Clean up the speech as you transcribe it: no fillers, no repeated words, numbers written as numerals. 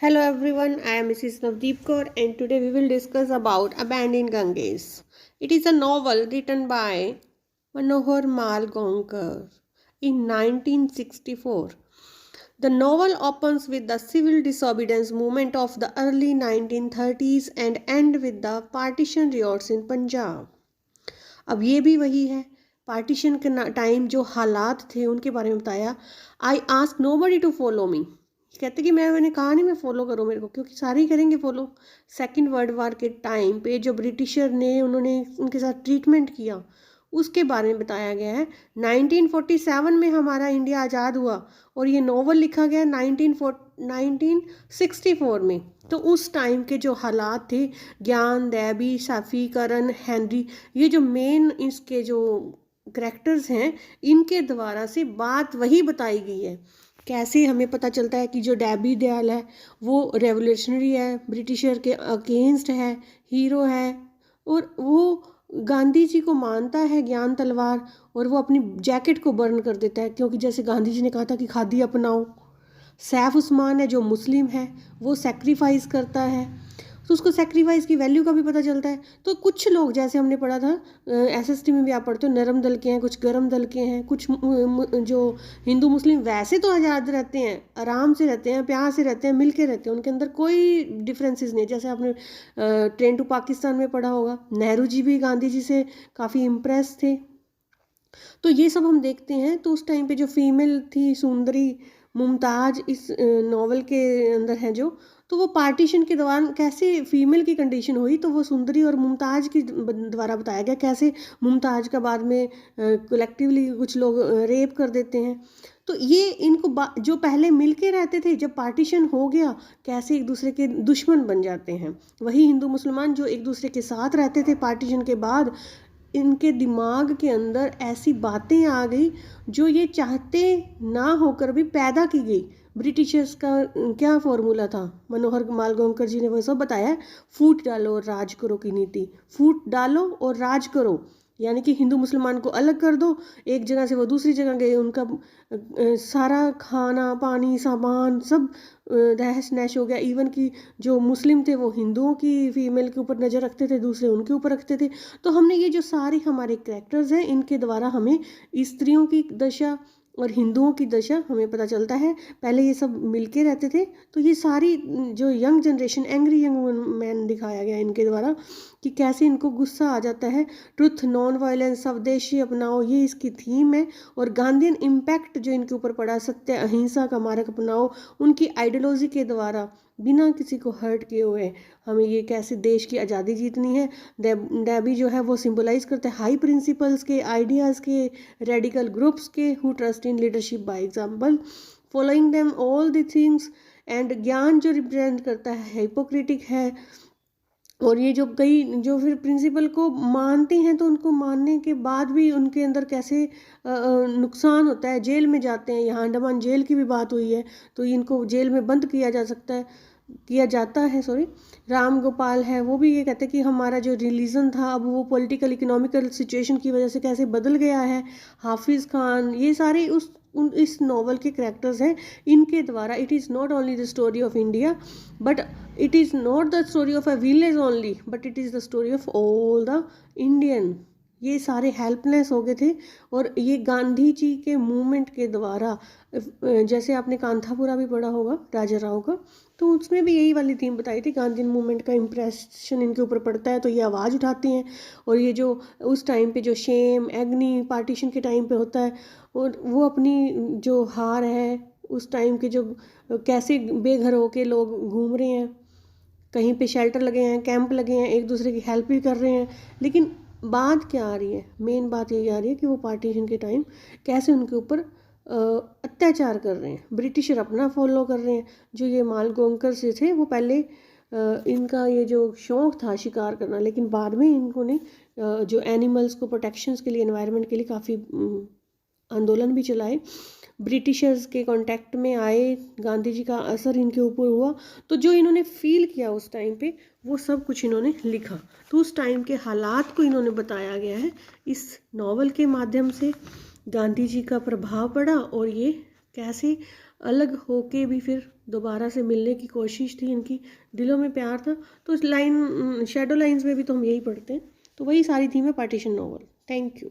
Hello everyone, I am Mrs. Navdeep Kaur and today we will discuss about Abandoned Ganges. It is a novel written by Manohar Malgaonkar in 1964. The novel opens with the civil disobedience movement of the early 1930s and ends with the partition riots in Punjab. अब ये भी वही है, partition के time जो हालात थे उनके बारे में बताया. I ask nobody to follow me. कहते कि मैंने कहा नहीं मैं फॉलो करूँ मेरे को, क्योंकि सारे ही करेंगे फॉलो. सेकेंड वर्ल्ड वार के टाइम पे जो ब्रिटिशर ने उन्होंने उनके साथ ट्रीटमेंट किया उसके बारे में बताया गया है. 1947 में हमारा इंडिया आज़ाद हुआ और ये नॉवल लिखा गया 1964 में. तो उस टाइम के जो हालात थे, ज्ञान, दैबी, साफ़ी, करण, हेनरी, ये जो मेन इसके जो करैक्टर्स हैं इनके द्वारा से बात वही बताई गई है. कैसे हमें पता चलता है कि जो डेबी दयाल है वो रेवोल्यूशनरी है, ब्रिटिशर के अगेंस्ट है, हीरो है, और वो गांधी जी को मानता है ज्ञान तलवार, और वो अपनी जैकेट को बर्न कर देता है, क्योंकि जैसे गांधी जी ने कहा था कि खादी अपनाओ. सैफ उस्मान है जो मुस्लिम है, वो सेक्रीफाइस करता है, तो उसको सेक्रीफाइस की वैल्यू का भी पता चलता है. तो कुछ लोग, जैसे हमने पढ़ा था एसएसटी में भी आप पढ़ते हो, नरम दल के हैं, कुछ गरम दल के हैं, कुछ जो हिंदू मुस्लिम वैसे तो आज़ाद रहते हैं, आराम से रहते हैं, प्यार से रहते हैं, मिल के रहते हैं, उनके अंदर कोई डिफरेंसेस नहीं. जैसे आपने ट्रेन टू पाकिस्तान में पढ़ा होगा, नेहरू जी भी गांधी जी से काफ़ी इम्प्रेस थे. तो ये सब हम देखते हैं. तो उस टाइम पे जो फीमेल थी सुंदरी मुमताज़ इस नावल के अंदर है जो, तो वो पार्टीशन के दौरान कैसे फीमेल की कंडीशन हुई, तो वो सुंदरी और मुमताज़ के द्वारा बताया गया कैसे मुमताज़ का बाद में कलेक्टिवली कुछ लोग रेप कर देते हैं. तो ये इनको जो पहले मिल के रहते थे, जब पार्टीशन हो गया कैसे एक दूसरे के दुश्मन बन जाते हैं. वही हिंदू मुसलमान जो एक दूसरे के साथ रहते थे पार्टीशन के बाद, इनके दिमाग के अंदर ऐसी बातें आ गई जो ये चाहते ना होकर भी पैदा की गई. ब्रिटिशर्स का क्या फॉर्मूला था, मनोहर मालगांवकर जी ने वो सब बताया. फूट डालो और राज करो की नीति. फूट डालो और राज करो, यानी कि हिंदू मुसलमान को अलग कर दो, एक जगह से वो दूसरी जगह गए, उनका सारा खाना पानी सामान सब तहस नहस हो गया. इवन कि जो मुस्लिम थे वो हिंदुओं की फीमेल के ऊपर नज़र रखते थे, दूसरे उनके ऊपर रखते थे. तो हमने ये जो सारे हमारे करैक्टर्स हैं इनके द्वारा हमें स्त्रियों की दशा और हिंदुओं की दशा हमें पता चलता है. पहले ये सब मिलके रहते थे, तो ये सारी जो young generation, angry young man दिखाया गया इनके द्वारा कि कैसे इनको गुस्सा आ जाता है. ट्रुथ, नॉन वायलेंस, स्वदेशी अपनाओ, ये इसकी थीम है. और गांधीयन इम्पैक्ट जो इनके ऊपर पड़ा, सत्य अहिंसा का मार्ग अपनाओ, उनकी आइडियोलॉजी के द्वारा बिना किसी को हर्ट किए हुए हमें ये कैसे देश की आज़ादी जीतनी है. डेबी जो है वो सिंबलाइज करते हैं हाई प्रिंसिपल्स के, आइडियाज़ के, रेडिकल ग्रुप्स के, who trust in leadership by example, following them all the things. And ज्ञान जो रिप्रेजेंट करता है हिपोक्रेटिक है. और ये जो कई जो फिर प्रिंसिपल को मानते हैं, तो उनको मानने के बाद भी उनके अंदर कैसे नुकसान होता है, जेल में जाते हैं. यहाँ अंडमान जेल की भी बात हुई है, तो इनको जेल में बंद किया जाता है. सॉरी, राम गोपाल है, वो भी ये कहते हैं कि हमारा जो रिलीजन था अब वो पॉलिटिकल इकोनॉमिकल सिचुएशन की वजह से कैसे बदल गया है. हाफिज़ खान, ये सारे इस नॉवल के करैक्टर्स हैं. इनके द्वारा it is not only the story of India, but it is not the story of a village only, but it is the story of all the Indian. ये सारे हेल्पलेस हो गए थे, और ये गांधी जी के मूवमेंट के द्वारा, जैसे आपने कांथापुरा भी पढ़ा होगा राजा राव का, तो उसमें भी यही वाली थीम बताई थी. गांधी मूवमेंट का इम्प्रेशन इनके ऊपर पड़ता है, तो ये आवाज़ उठाती हैं. और ये जो उस टाइम पे जो शेम एग्नी पार्टीशन के टाइम पे होता है, और वो अपनी जो हार है उस टाइम के, जो कैसे बेघर होके लोग घूम रहे हैं, कहीं पे शेल्टर लगे हैं, कैंप लगे हैं, एक दूसरे की हेल्प भी कर रहे हैं. लेकिन बात क्या आ रही है, मेन बात यही आ रही है कि वो पार्टीशन के टाइम कैसे उनके ऊपर अत्याचार कर रहे हैं. ब्रिटिशर अपना फॉलो कर रहे हैं. जो ये मालगांवकर से थे वो पहले इनका ये जो शौक़ था शिकार करना, लेकिन बाद में इनको ने जो एनिमल्स को प्रोटेक्शंस के लिए, एनवायरनमेंट के लिए काफ़ी आंदोलन भी चलाए. ब्रिटिशर्स के कांटेक्ट में आए, गांधी जी का असर इनके ऊपर हुआ. तो जो इन्होंने फील किया उस टाइम पे वो सब कुछ इन्होंने लिखा. तो उस टाइम के हालात को इन्होंने बताया गया है इस नावल के माध्यम से. गांधी जी का प्रभाव पड़ा और ये कैसे अलग होके भी फिर दोबारा से मिलने की कोशिश थी, इनकी दिलों में प्यार था। तो इस लाइन शैडो लाइंस में भी तो हम यही पढ़ते हैं, तो वही सारी थी मैं पार्टीशन नॉवल। Thank you.